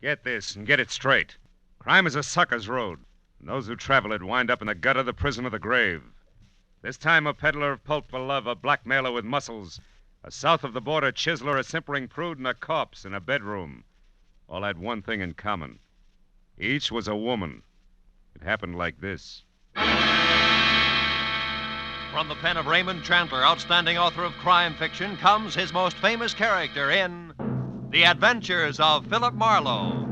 Get this and get it straight. Crime is a sucker's road, and those who travel it wind up in the gutter, the prison, or the grave. This time a peddler of pulp for love, a blackmailer with muscles, a south-of-the-border chiseler, a simpering prude, and a corpse in a bedroom. All had one thing in common. Each was a woman. It happened like this. From the pen of Raymond Chandler, outstanding author of crime fiction, comes his most famous character in The Adventures of Philip Marlowe.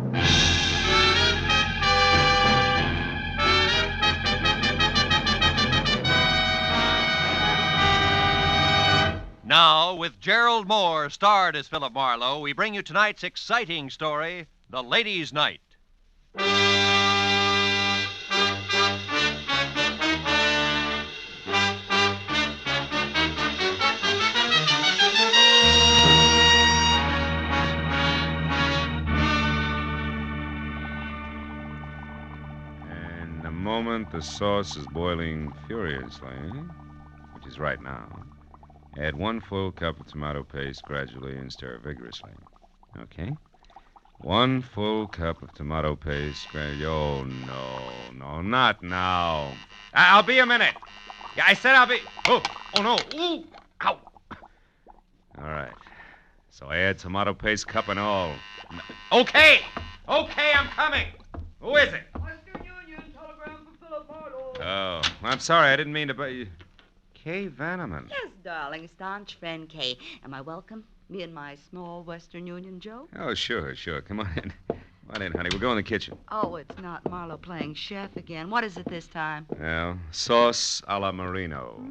Now, with Gerald Moore starred as Philip Marlowe, we bring you tonight's exciting story, The Ladies' Night. And the moment the sauce is boiling furiously, which is right now, add 1 full cup of tomato paste gradually and stir vigorously. Okay? 1 full cup of tomato paste gradually. Oh, no, not now. I'll be a minute. Yeah, I said I'll be. Oh no. Ooh, ow. All right. So I add tomato paste, cup and all. Okay, I'm coming. Who is it? Western Union, telegram for Philip Marlowe. Oh, I'm sorry. I didn't mean to. Kay Vanneman. Yes, darling, staunch friend Kay. Am I welcome? Me and my small Western Union Joe? Oh, sure. Come on in. Come on in, honey. We'll go in the kitchen. Oh, it's not Marlowe playing chef again. What is it this time? Well, sauce a la Marino.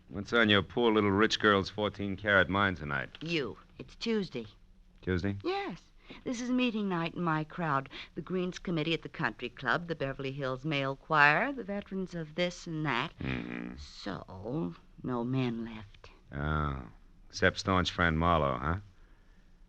What's on your poor little rich girl's 14-carat mind tonight? You. It's Tuesday. Tuesday? Yes. This is meeting night in my crowd. The Greens Committee at the Country Club, the Beverly Hills Male Choir, the veterans of this and that. So, no men left. Oh, except staunch friend Marlowe, huh?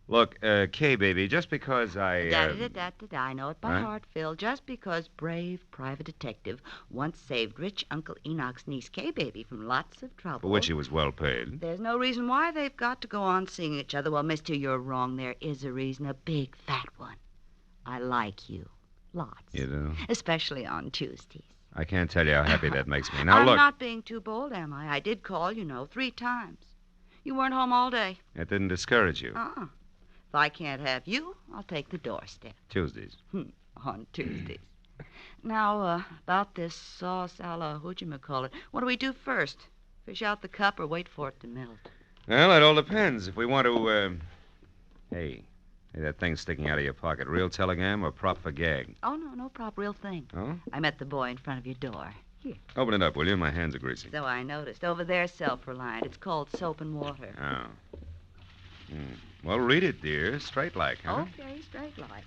Look, Kay, baby, just because I... Da-da-da-da-da. I know it by Huh? heart, Phil. Just because brave private detective once saved rich Uncle Enoch's niece, Kay, baby, from lots of trouble. For which he was well paid. There's no reason why they've got to go on seeing each other. Well, mister, you're wrong. There is a reason, a big, fat one. I like you. Lots. You do? Especially on Tuesdays. I can't tell you how happy that makes me. Now, I'm look. not being too bold, am I? I did call, 3 times. You weren't home all day. It didn't discourage you. If I can't have you, I'll take the doorstep. Tuesdays. On Tuesdays. Now, about this sauce a la whatchamacallit, what do we do first? Fish out the cup or wait for it to melt? Well, it all depends. If we want to, Hey, that thing sticking out of your pocket, real telegram or prop for gag? Oh, no prop, real thing. Oh? I met the boy in front of your door. Here. Open it up, will you? My hands are greasy. So I noticed. Over there, self-reliant. It's called soap and water. Oh. Well, read it, dear. Straight like, huh? Okay, straight like.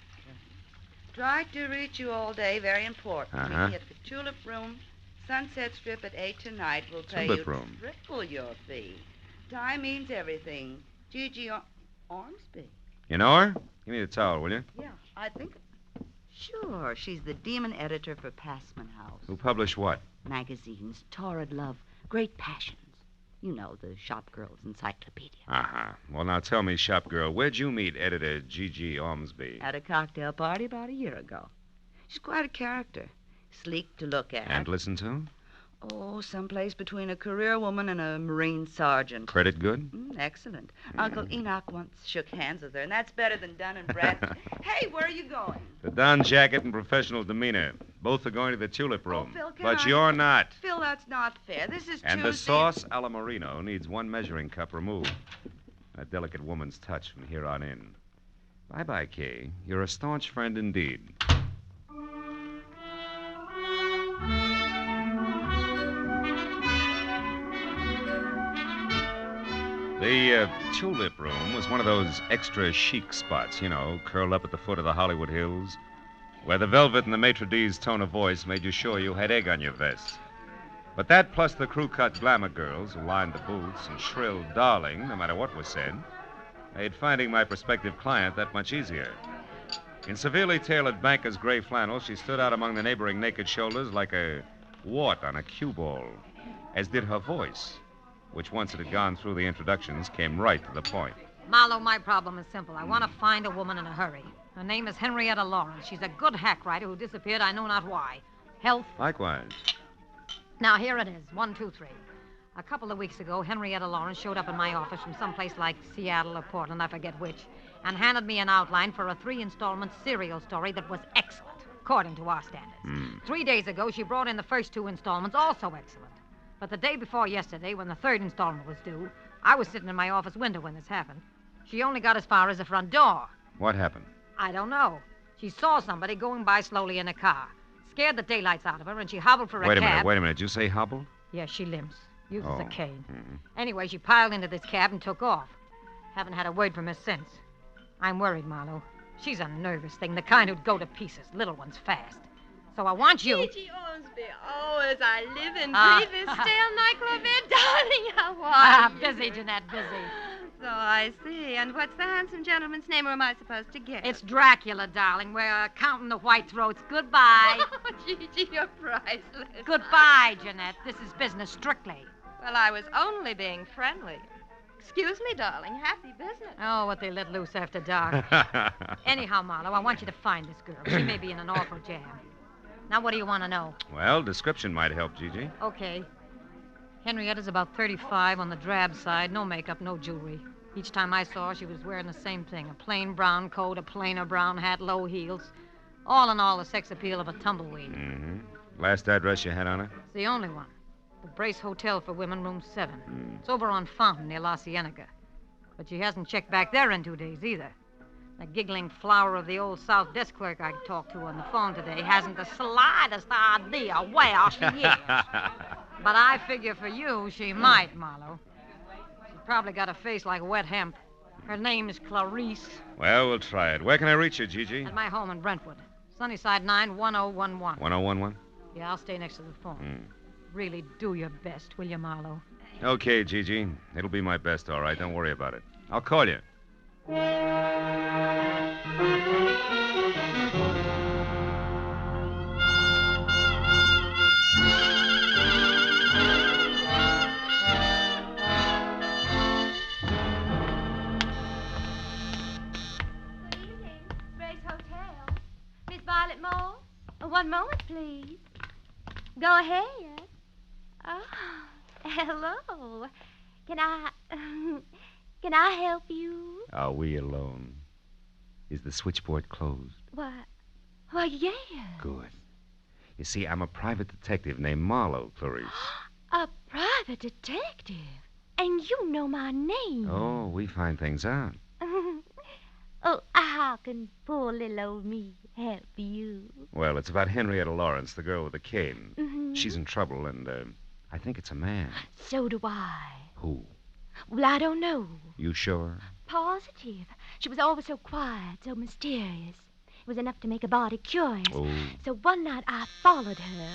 Tried to reach you all day. Very important. Uh-huh. Meet at the Tulip Room, Sunset Strip at 8 tonight. We'll pay Tulip you Room. triple your fee. Time means everything. Gigi Ormsby. You know her? Give me the towel, will you? Yeah, I think. Sure, she's the demon editor for Passman House. Who published what? Magazines, Torrid Love, Great Passions. You know, the shop girl's encyclopedia. Uh-huh. Well, now tell me, shop girl, where'd you meet editor Gigi Ormsby? At a cocktail party about a year ago. She's quite a character. Sleek to look at. And listen to? Oh, someplace between a career woman and a Marine sergeant. Credit good? Excellent. Uncle Enoch once shook hands with her, and that's better than Dun and Bradstreet. Hey, where are you going? The Don jacket and professional demeanor. Both are going to the Tulip Room. Phil, can but I- you're not. Phil, that's not fair. This is And Tuesday. the sauce a la Marino needs 1 measuring cup removed. A delicate woman's touch from here on in. Bye-bye, Kay. You're a staunch friend indeed. The Tulip Room was one of those extra chic spots, curled up at the foot of the Hollywood Hills, where the velvet and the maitre d's tone of voice made you sure you had egg on your vest. But that, plus the crew-cut glamour girls who lined the booths and shrilled darling no matter what was said, made finding my prospective client that much easier. In severely tailored banker's gray flannel, she stood out among the neighboring naked shoulders like a wart on a cue ball, as did her voice, which once it had gone through the introductions, came right to the point. Marlowe, my problem is simple. I want to find a woman in a hurry. Her name is Henrietta Lawrence. She's a good hack writer who disappeared, I know not why. Health. Likewise. Now, here it is. 1, 2, 3. A couple of weeks ago, Henrietta Lawrence showed up in my office from someplace like Seattle or Portland, I forget which, and handed me an outline for a 3-installment serial story that was excellent, according to our standards. 3 days ago, she brought in the first 2 installments, also excellent. But the day before yesterday, when the 3rd installment was due, I was sitting in my office window when this happened. She only got as far as the front door. What happened? I don't know. She saw somebody going by slowly in a car. Scared the daylights out of her, and she hobbled for a cab. Wait a minute. Did you say hobble? Yes, she limps. Uses a cane. Mm-hmm. Anyway, she piled into this cab and took off. Haven't had a word from her since. I'm worried, Marlowe. She's a nervous thing, the kind who'd go to pieces, little ones fast. So I want you... Gigi Ormsby, as I live and breathe this stale nightclub, darling, how are you? Busy, Jeanette, busy. So I see. And what's the handsome gentleman's name, or am I supposed to guess? It's Dracula, darling. We're counting the white throats. Goodbye. Oh, Gigi, you're priceless. Goodbye, Jeanette. This is business strictly. Well, I was only being friendly. Excuse me, darling. Happy business. Oh, what they let loose after dark. Anyhow, Marlowe, I want you to find this girl. She may be in an awful jam. Now, what do you want to know? Well, description might help, Gigi. Okay. Henrietta's about 35 on the drab side. No makeup, no jewelry. Each time I saw her, she was wearing the same thing. A plain brown coat, a plainer brown hat, low heels. All in all, the sex appeal of a tumbleweed. Mm-hmm. Last address you had on her? It's the only one. The Brace Hotel for Women, room 7. It's over on Fountain near La Cienega. But she hasn't checked back there in 2 days either. The giggling flower of the old South desk clerk I talked to on the phone today hasn't the slightest idea where she is. But I figure for you, she might, Marlowe. She's probably got a face like wet hemp. Her name is Clarice. Well, we'll try it. Where can I reach you, Gigi? At my home in Brentwood. Sunnyside 91011. 1011? Yeah, I'll stay next to the phone. Really do your best, will you, Marlowe? Okay, Gigi. It'll be my best, all right. Don't worry about it. I'll call you. Brace Hotel. Miss Violet Moore? One moment, please. Go ahead. Oh, hello. Can I help you? Are we alone? Is the switchboard closed? Why, yeah. Good. You see, I'm a private detective named Marlowe, Clarice. A private detective? And you know my name. Oh, we find things out. Oh, how can poor little old me help you? Well, it's about Henrietta Lawrence, the girl with the cane. Mm-hmm. She's in trouble, and I think it's a man. So do I. Who? Well, I don't know. You sure? Positive. She was always so quiet, so mysterious. It was enough to make a body curious. Oh. So one night I followed her.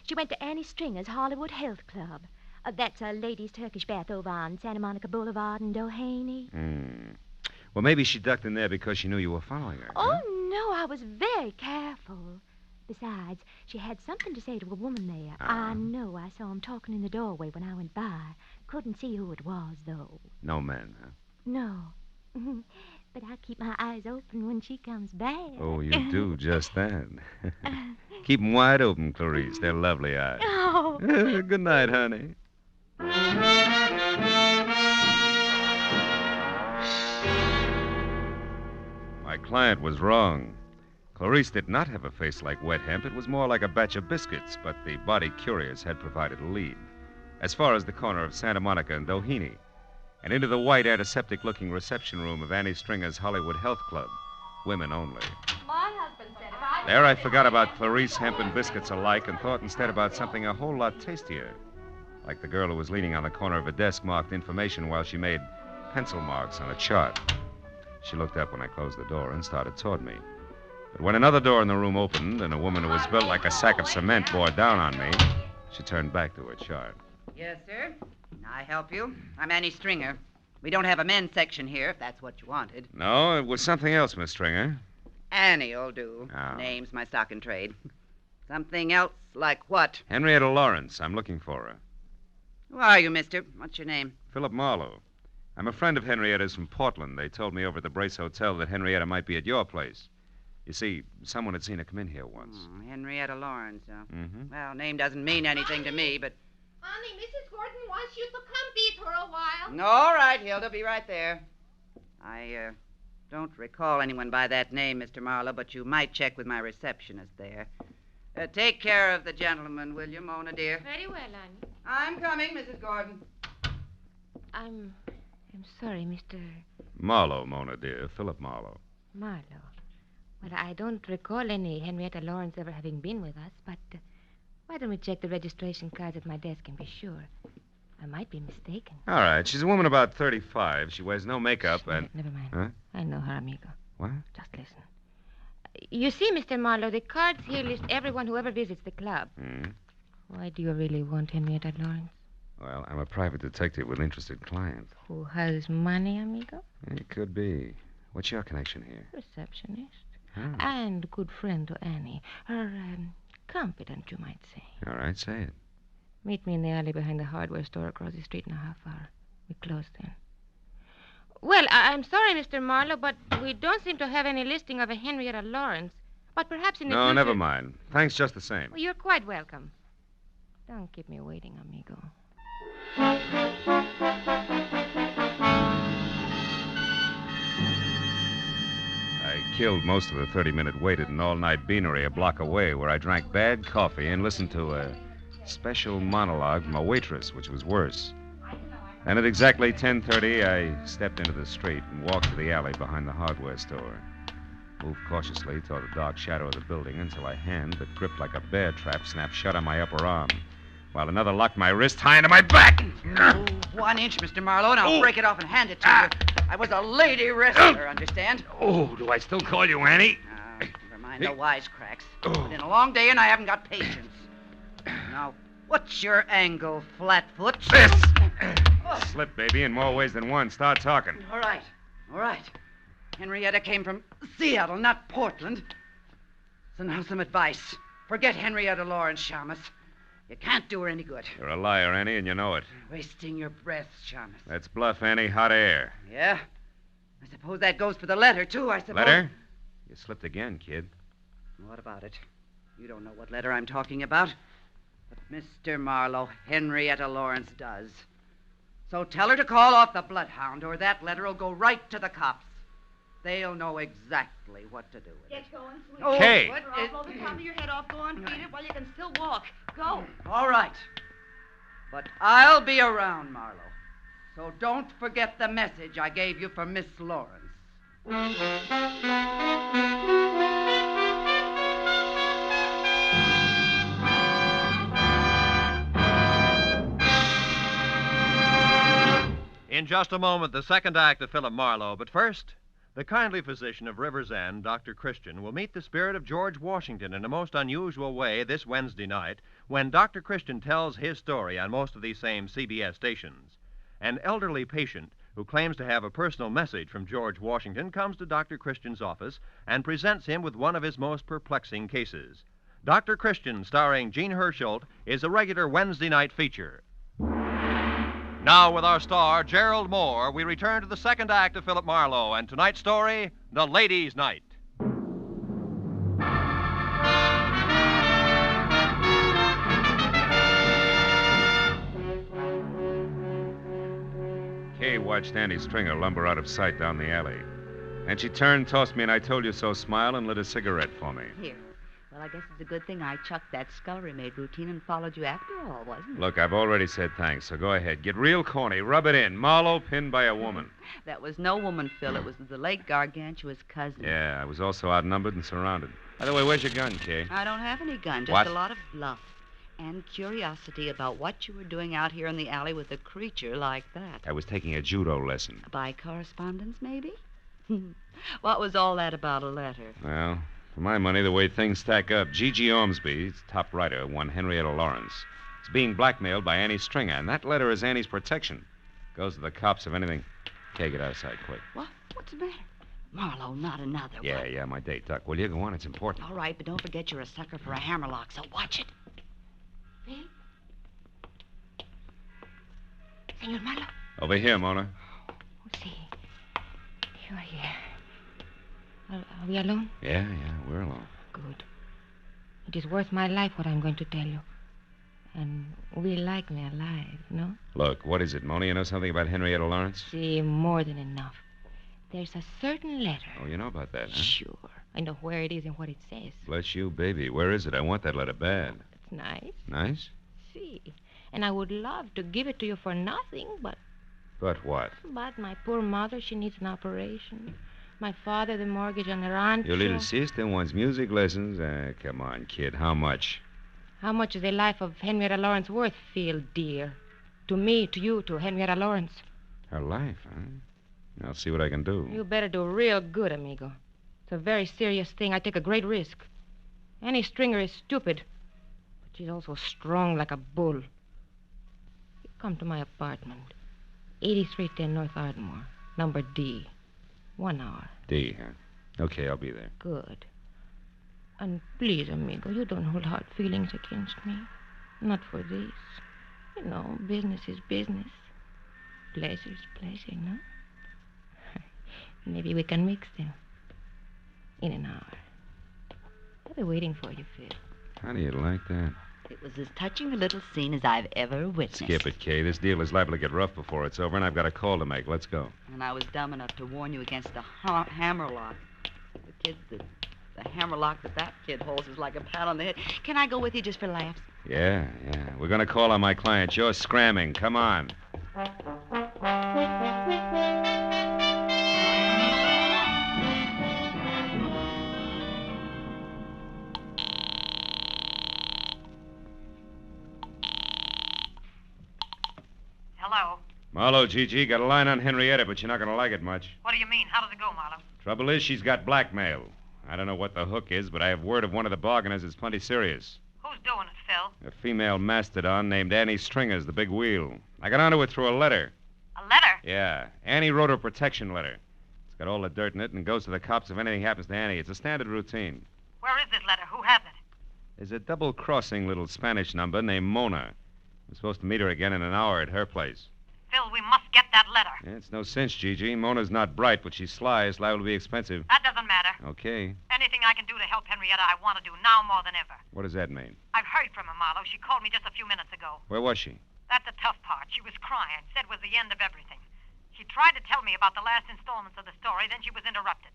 She went to Annie Stringer's Hollywood Health Club. That's a ladies' Turkish bath over on Santa Monica Boulevard in Doheny. Well, maybe she ducked in there because she knew you were following her. Oh, no, I was very careful. Besides, she had something to say to a woman there. I know. I saw him talking in the doorway when I went by. Couldn't see who it was, though. No men, huh? No. But I keep my eyes open when she comes back. Oh, you do just that. Keep 'em wide open, Clarice. They're lovely eyes. Oh. Good night, honey. My client was wrong. Clarice did not have a face like wet hemp. It was more like a batch of biscuits, but the body curious had provided a lead. As far as the corner of Santa Monica and Doheny, and into the white antiseptic-looking reception room of Annie Stringer's Hollywood Health Club. Women only. My husband said if I... There I forgot about Clarice, hemp, and biscuits alike and thought instead about something a whole lot tastier. Like the girl who was leaning on the corner of a desk marked information while she made pencil marks on a chart. She looked up when I closed the door and started toward me. But when another door in the room opened and a woman who was built like a sack of cement bore down on me, she turned back to her chart. Yes, sir. Can I help you? I'm Annie Stringer. We don't have a men's section here, if that's what you wanted. No, it was something else, Miss Stringer. Annie'll do. Oh. Name's my stock in trade. Something else like what? Henrietta Lawrence. I'm looking for her. Who are you, mister? What's your name? Philip Marlowe. I'm a friend of Henrietta's from Portland. They told me over at the Brace Hotel that Henrietta might be at your place. You see, someone had seen her come in here once. Henrietta Lawrence. Mm-hmm. Well, name doesn't mean anything to me, but... Honey, Mrs. Gordon wants you to come beat her a while. All right, Hilda, be right there. I don't recall anyone by that name, Mr. Marlowe, but you might check with my receptionist there. Take care of the gentleman, will you, Mona, dear? Very well, Annie. I'm coming, Mrs. Gordon. I'm sorry, Mr. Marlowe, Mona, dear. Philip Marlowe. Marlowe. Well, I don't recall any Henrietta Lawrence ever having been with us, but why don't we check the registration cards at my desk and be sure? I might be mistaken. All right. She's a woman about 35. She wears no makeup Shh, and... Never mind. Huh? I know her, amigo. What? Just listen. You see, Mr. Marlowe, the cards here list everyone who ever visits the club. Hmm? Why do you really want Henrietta Lawrence? Well, I'm a private detective with interested client. Who has money, amigo? It could be. What's your connection here? Receptionist. Oh. And good friend to Annie. Her confidant, you might say. All right, say it. Meet me in the alley behind the hardware store across the street in a half hour. We close then. Well, I'm sorry, Mr. Marlowe, but we don't seem to have any listing of a Henrietta Lawrence. But perhaps in the No, future... never mind. Thanks just the same. Well, you're quite welcome. Don't keep me waiting, amigo. I killed most of the 30-minute wait at an all-night beanery a block away where I drank bad coffee and listened to a special monologue from a waitress, which was worse. And at exactly 10:30, I stepped into the street and walked to the alley behind the hardware store. Moved cautiously toward the dark shadow of the building until a hand that gripped like a bear trap snapped shut on my upper arm, while another locked my wrist high into my back. Oh, 1 inch, Mr. Marlowe, and I'll break it off and hand it to you. I was a lady wrestler, understand? Oh, do I still call you Annie? Never mind the wisecracks. It's been a long day, and I haven't got patience. Now, what's your angle, Flatfoot? This! Slip, baby, in more ways than one. Start talking. All right. Henrietta came from Seattle, not Portland. So now some advice. Forget Henrietta Lawrence, Shamus. You can't do her any good. You're a liar, Annie, and you know it. Wasting your breath, Shamus. That's bluff, Annie. Hot air. Yeah? I suppose that goes for the letter, too, I suppose. Letter? You slipped again, kid. What about it? You don't know what letter I'm talking about. But Mr. Marlowe, Henrietta Lawrence does. So tell her to call off the bloodhound, or that letter will go right to the cops. They'll know exactly what to do with it. Get going, sweetie. Oh, Kay. what Or I'll blow the top of your head off. Go on, beat it while you can still walk. Go. All right. But I'll be around, Marlowe. So don't forget the message I gave you for Miss Lawrence. In just a moment, the second act of Philip Marlowe. But first, the kindly physician of River's End, Dr. Christian, will meet the spirit of George Washington in a most unusual way this Wednesday night when Dr. Christian tells his story on most of these same CBS stations. An elderly patient who claims to have a personal message from George Washington comes to Dr. Christian's office and presents him with one of his most perplexing cases. Dr. Christian, starring Gene Hersholt, is a regular Wednesday night feature. Now, with our star, Gerald Moore, we return to the second act of Philip Marlowe and tonight's story, The Ladies' Night. Kay watched Annie Stringer lumber out of sight down the alley. And she turned, tossed me an "I told you so" smile and lit a cigarette for me. Here. Well, I guess it's a good thing I chucked that scullery maid routine and followed you after all, wasn't it? Look, I've already said thanks, so go ahead. Get real corny. Rub it in. Marlowe pinned by a woman. That was no woman, Phil. It was the late gargantuous cousin. Yeah, I was also outnumbered and surrounded. By the way, where's your gun, Kay? I don't have any gun, just What? a lot of bluff and curiosity about what you were doing out here in the alley with a creature like that. I was taking a judo lesson. By correspondence, maybe? What was all that about a letter? Well, for my money, the way things stack up, Gigi Ormsby, top writer, one Henrietta Lawrence, is being blackmailed by Annie Stringer, and that letter is Annie's protection. Goes to the cops if anything. Kay, get out of sight, quick. What? What's the matter? Marlowe, not another one. Yeah, my date. Duck, will you go on? It's important. All right, but don't forget you're a sucker for a hammerlock, so watch it. Senor Marlowe. Over here, Mona. Let's see. You're here. Are we alone? Yeah, we're alone. Good. It is worth my life what I'm going to tell you. And we like me alive, no? Look, what is it, Mona? You know something about Henrietta Lawrence? See, more than enough. There's a certain letter. Oh, you know about that, huh? Sure. I know where it is and what it says. Bless you, baby. Where is it? I want that letter bad. It's nice. Nice? See. And I would love to give it to you for nothing, but... But what? But my poor mother, she needs an operation. My father, the mortgage on the rancho. Your little sister wants music lessons. Come on, kid. How much? How much is the life of Henrietta Lawrence worth, Phil, dear? To me, to you, to Henrietta Lawrence. Her life, huh? I'll see what I can do. You better do real good, amigo. It's a very serious thing. I take a great risk. Annie Stringer is stupid, but she's also strong like a bull. You come to my apartment, 8310 North Ardmore, number D. 1 hour. D, huh? Okay, I'll be there. Good. And please, amigo, you don't hold hard feelings against me. Not for this. You know, business is business. Pleasure is pleasure, no? Maybe we can mix them. In an hour. I'll be waiting for you, Phil. How do you like that? It was as touching a little scene as I've ever witnessed. Skip it, Kay. This deal is liable to get rough before it's over, and I've got a call to make. Let's go. And I was dumb enough to warn you against the hammerlock. The hammerlock that kid holds is like a pat on the head. Can I go with you just for laughs? Yeah. We're going to call on my client. You're scramming. Come on. Hello. Marlowe, Gigi, got a line on Henrietta, but you're not going to like it much. What do you mean? How does it go, Marlowe? Trouble is, she's got blackmail. I don't know what the hook is, but I have word of one of the bargainers is plenty serious. Who's doing it, Phil? A female mastodon named Annie Stringer's the big wheel. I got onto it through a letter. A letter? Yeah. Annie wrote her protection letter. It's got all the dirt in it and goes to the cops if anything happens to Annie. It's a standard routine. Where is this letter? Who has it? There's a double-crossing little Spanish number named Mona. We're supposed to meet her again in an hour at her place. Phil, we must get that letter. Yeah, it's no cinch, Gigi. Mona's not bright, but she's sly. It's liable to be expensive. That doesn't matter. Okay. Anything I can do to help Henrietta, I want to do now more than ever. What does that mean? I've heard from her, Marlowe. She called me just a few minutes ago. Where was she? That's the tough part. She was crying. Said it was the end of everything. She tried to tell me about the last installments of the story, then she was interrupted.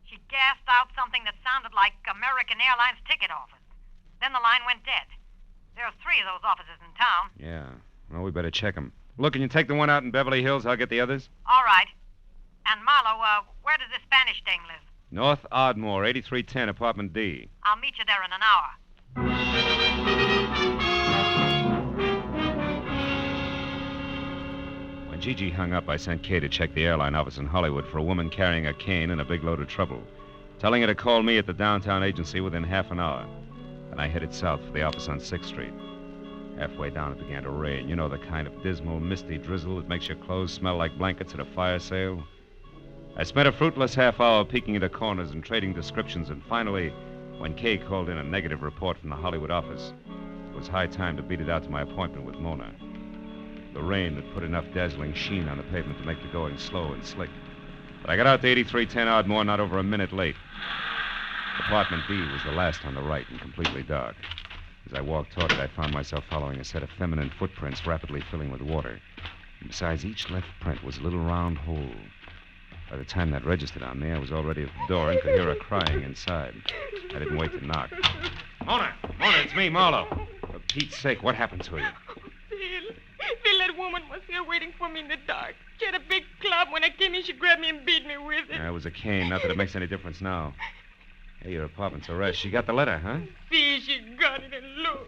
She gasped out something that sounded like American Airlines ticket office. Then the line went dead. There are 3 of those offices in town. Yeah. Well, we better check them. Look, can you take the one out in Beverly Hills? I'll get the others. All right. And, Marlowe, where does this Spanish dame live? North Ardmore, 8310, apartment D. I'll meet you there in an hour. When Gigi hung up, I sent Kay to check the airline office in Hollywood for a woman carrying a cane and a big load of trouble, telling her to call me at the downtown agency within half an hour. Then I headed south for the office on 6th Street. Halfway down, it began to rain. You know, the kind of dismal, misty drizzle that makes your clothes smell like blankets at a fire sale. I spent a fruitless half hour peeking into corners and trading descriptions, and finally, when Kay called in a negative report from the Hollywood office, it was high time to beat it out to my appointment with Mona. The rain had put enough dazzling sheen on the pavement to make the going slow and slick. But I got out to 8310 Ardmore not over a minute late. Apartment B was the last on the right and completely dark. As I walked toward it, I found myself following a set of feminine footprints rapidly filling with water. And besides each left print was a little round hole. By the time that registered on me, I was already at the door and could hear her crying inside. I didn't wait to knock. Mona, it's me, Marlowe. For Pete's sake, what happened to you? Phil, that woman was here waiting for me in the dark. She had a big club. When I came in, she grabbed me and beat me with it. It was a cane. Not that it makes any difference now. Hey, your apartment's a rest. She got the letter, huh? See, she got it, and look.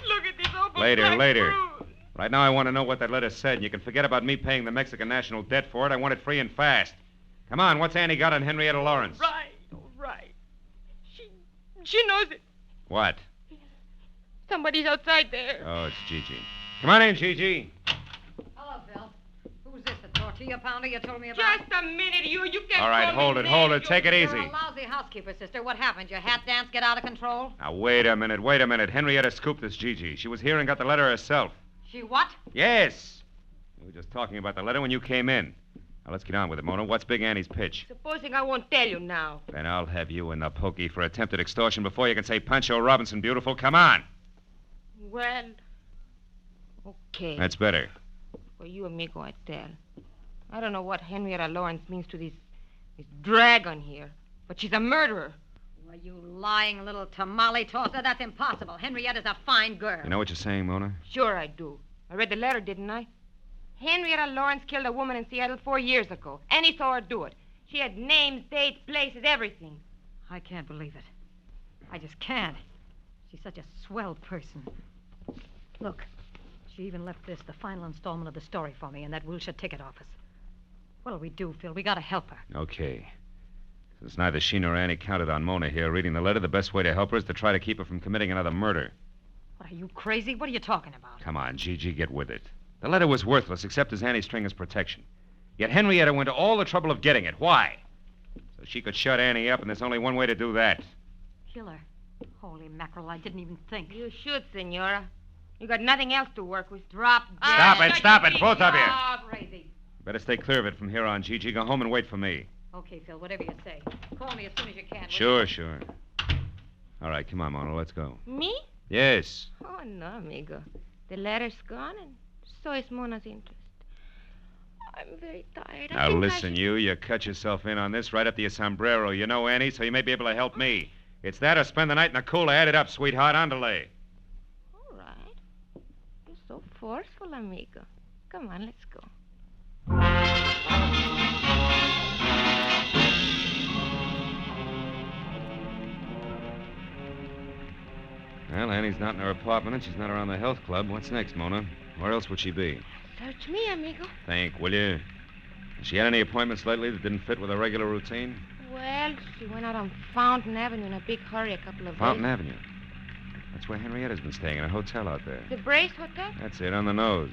Look at this awful Later. bruise. Right now, I want to know what that letter said, and you can forget about me paying the Mexican national debt for it. I want it free and fast. Come on, what's Annie got on Henrietta Lawrence? Right, all right. She knows it. What? Somebody's outside there. Oh, it's Gigi. Come on in, Gigi. Hello, Phil. Who's this, the tortilla pounder you told me about? Just a minute, you can't All right, call hold me it. name. Take it You're easy. a lousy housekeeper, sister. What happened? Your hat dance get out of control? Now, wait a minute. Henrietta scooped this Gigi. She was here and got the letter herself. She what? Yes. We were just talking about the letter when you came in. Now, let's get on with it, Mona. What's Big Annie's pitch? Supposing I won't tell you now. Then I'll have you in the pokey for attempted extortion before you can say Pancho Robinson beautiful. Come on. Well, okay. That's better. For you, amigo, I tell. I don't know what Henrietta Lawrence means to this dragon here, but she's a murderer. Well, you lying little tamale tosser. That's impossible. Henrietta's a fine girl. You know what you're saying, Mona? Sure I do. I read the letter, didn't I? Henrietta Lawrence killed a woman in Seattle 4 years ago. Annie saw her do it. She had names, dates, places, everything. I can't believe it. I just can't. She's such a swell person. Look, she even left this, the final installment of the story, for me in that Wilshire ticket office. What'll we do, Phil? We gotta help her. Okay. Since neither she nor Annie counted on Mona here reading the letter, the best way to help her is to try to keep her from committing another murder. What, are you crazy? What are you talking about? Come on, Gigi, get with it. The letter was worthless except as Annie Stringer's protection. Yet Henrietta went to all the trouble of getting it. Why? So she could shut Annie up, and there's only one way to do that. Kill her. Holy mackerel, I didn't even think. You should, Senora. You got nothing else to work with. Drop dead. Stop it, both of you. Oh, crazy. Better stay clear of it from here on, Gigi. Go home and wait for me. Okay, Phil, whatever you say. Call me as soon as you can. Sure. All right, come on, Mona, let's go. Me? Yes. Oh, no, amigo. The letter's gone, and so is Mona's interest. I'm very tired. Now, listen, you cut yourself in on this right up to your sombrero. You know Annie, so you may be able to help me. It's that or spend the night in the cooler. Add it up, sweetheart. Andale. All right. You're so forceful, amigo. Come on, let's go. Well, Annie's not in her apartment, and she's not around the health club. What's next, Mona? Where else would she be? Search me, amigo. Think, will you? Has she had any appointments lately that didn't fit with her regular routine? Well, she went out on Fountain Avenue in a big hurry a couple of Fountain days. Avenue. That's where Henrietta's been staying, in a hotel out there. The Brace Hotel? That's it, on the nose.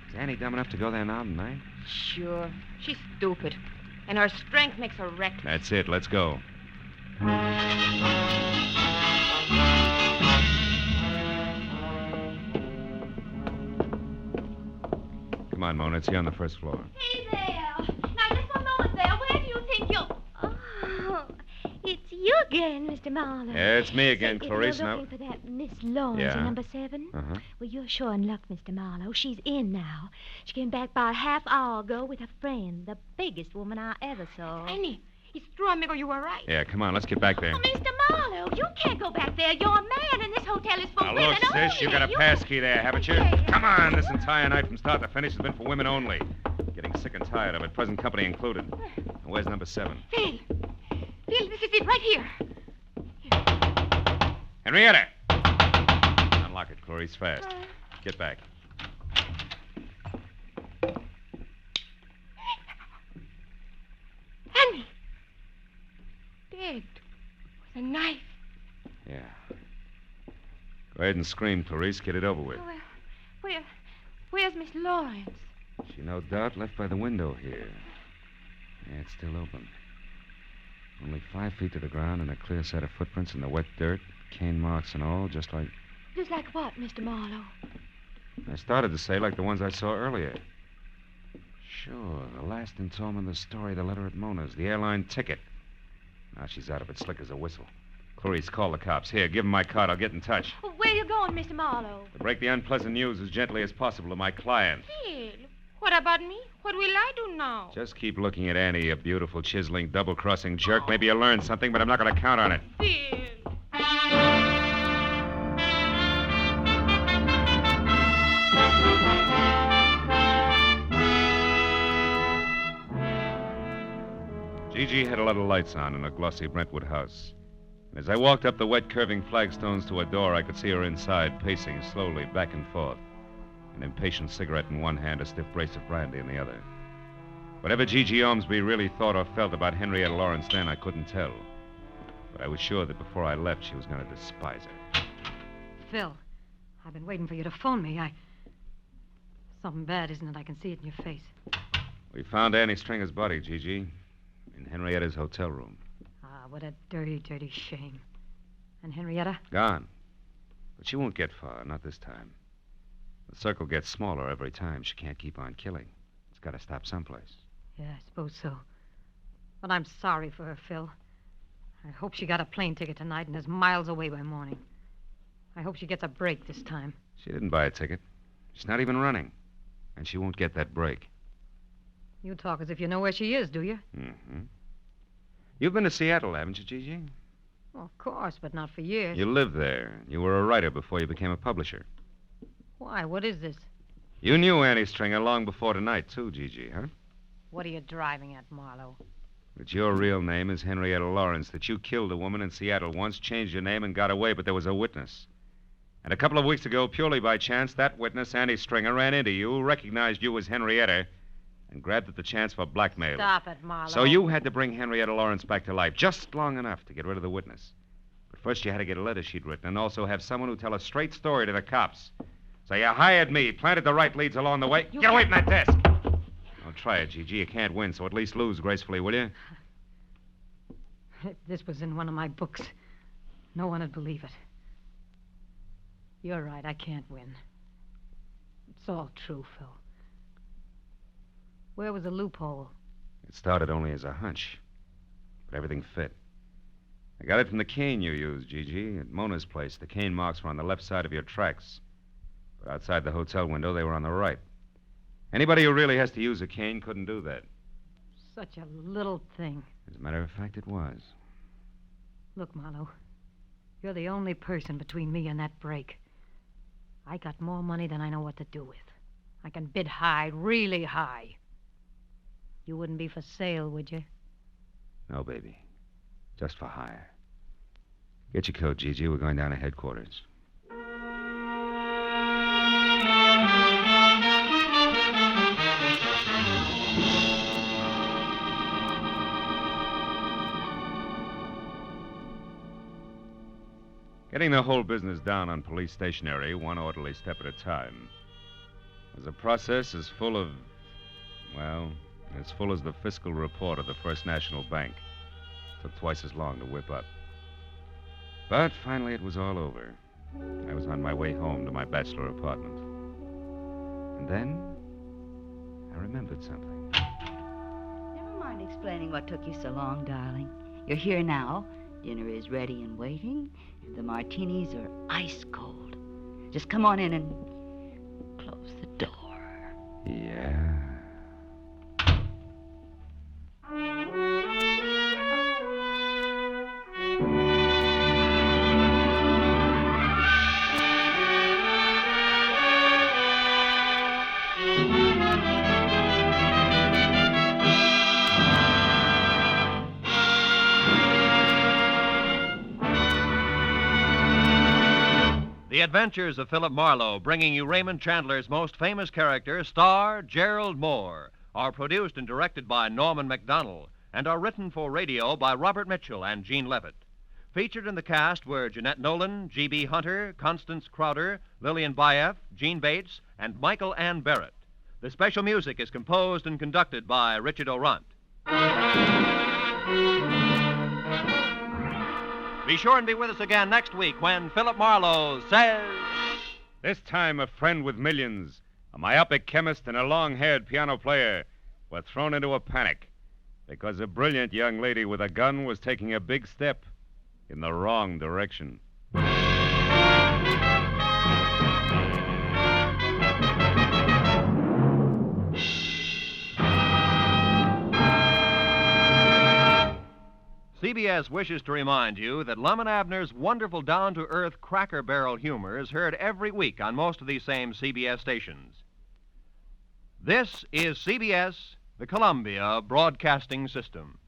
Is Annie dumb enough to go there now tonight? Sure. She's stupid. And her strength makes her reckless. That's it. Let's go. Come on, Mona. It's here on the first floor. Hey there. Now, just one moment there. Where do you think you're... Oh, it's you again, Mr. Marlowe. Yeah, it's me again, If Clarice. You're Now, looking for that Miss Lawrence Yeah. in number 7? Uh-huh. Well, you're sure in luck, Mr. Marlowe. She's in now. She came back about a half hour ago with a friend, the biggest woman I ever saw. Annie, it's true, amigo. You were right. Yeah, come on. Let's get back there. Oh, Mr. Marlowe, you can't go back there. You're a man, and this hotel is for Now, women look, sis, only. you got a pass key there, haven't you? Okay. Come on. This entire night from start to finish has been for women only. Getting sick and tired of it, present company included. Now, where's number 7? Phil, this is it right here. Henrietta! Unlock it, Clarice, fast. Get back. Annie. Dead. With a knife. Yeah. Go ahead and scream, Clarice. Get it over with. Well, where's Miss Lawrence? She no doubt left by the window here. Yeah, it's still open. Only 5 feet to the ground and a clear set of footprints in the wet dirt, cane marks and all, just like... Just like what, Mr. Marlowe? I started to say like the ones I saw earlier. Sure, the last installment of the story, the letter at Mona's, the airline ticket. Now she's out of it, slick as a whistle. Clarice, call the cops. Here, give them my card. I'll get in touch. Well, where you going, Mr. Marlowe? To break the unpleasant news as gently as possible to my client. Phil, what about me? What will I do now? Just keep looking at Annie, a beautiful, chiseling, double-crossing jerk. Maybe you'll learn something, but I'm not going to count on it. Phil. Gigi had a lot of lights on in a glossy Brentwood house. And as I walked up the wet, curving flagstones to a door, I could see her inside, pacing slowly back and forth, an impatient cigarette in one hand, a stiff brace of brandy in the other. Whatever Gigi Ormsby really thought or felt about Henrietta Lawrence then, I couldn't tell. But I was sure that before I left, she was going to despise her. Phil, I've been waiting for you to phone me. Something bad, isn't it? I can see it in your face. We found Annie Stringer's body, Gigi, in Henrietta's hotel room. Ah, what a dirty, dirty shame. And Henrietta? Gone. But she won't get far, not this time. The circle gets smaller every time. She can't keep on killing. It's got to stop someplace. Yeah, I suppose so. But I'm sorry for her, Phil. I hope she got a plane ticket tonight and is miles away by morning. I hope she gets a break this time. She didn't buy a ticket. She's not even running. And she won't get that break. You talk as if you know where she is, do you? Mm-hmm. You've been to Seattle, haven't you, Gigi? Well, of course, but not for years. You lived there. You were a writer before you became a publisher. Why? What is this? You knew Annie Stringer long before tonight, too, Gigi, huh? What are you driving at, Marlowe? That your real name is Henrietta Lawrence, that you killed a woman in Seattle once, changed your name, and got away, but there was a witness. And a couple of weeks ago, purely by chance, that witness, Annie Stringer, ran into you, recognized you as Henrietta, and grabbed at the chance for blackmail. Stop it, Marlowe. So you had to bring Henrietta Lawrence back to life, just long enough to get rid of the witness. But first you had to get a letter she'd written, and also have someone who tell a straight story to the cops. So you hired me, planted the right leads along the way. Get away from that desk! Don't try it, Gigi. You can't win, so at least lose gracefully, will you? If this was in one of my books, no one would believe it. You're right, I can't win. It's all true, Phil. Where was the loophole? It started only as a hunch, but everything fit. I got it from the cane you used, Gigi, at Mona's place. The cane marks were on the left side of your tracks. But outside the hotel window, they were on the right. Anybody who really has to use a cane couldn't do that. Such a little thing. As a matter of fact, it was. Look, Marlowe, you're the only person between me and that break. I got more money than I know what to do with. I can bid high, really high. You wouldn't be for sale, would you? No, baby. Just for hire. Get your coat, Gigi. We're going down to headquarters. Getting the whole business down on police stationery, one orderly step at a time, was a process as full of, well, as full as the fiscal report of the First National Bank. Took twice as long to whip up. But finally it was all over. I was on my way home to my bachelor apartment. And then I remembered something. Never mind explaining what took you so long, darling. You're here now. Dinner is ready and waiting. And the martinis are ice cold. Just come on in and close the door. Yeah. The Adventures of Philip Marlowe, bringing you Raymond Chandler's most famous character, star Gerald Moore, are produced and directed by Norman MacDonald and are written for radio by Robert Mitchell and Gene Levitt. Featured in the cast were Jeanette Nolan, G.B. Hunter, Constance Crowder, Lillian Baeff, Gene Bates, and Michael Ann Barrett. The special music is composed and conducted by Richard O'Runt. Be sure and be with us again next week when Philip Marlowe says... This time, a friend with millions, a myopic chemist, and a long-haired piano player were thrown into a panic because a brilliant young lady with a gun was taking a big step in the wrong direction. CBS wishes to remind you that Lum and Abner's wonderful down-to-earth Cracker Barrel humor is heard every week on most of these same CBS stations. This is CBS, the Columbia Broadcasting System.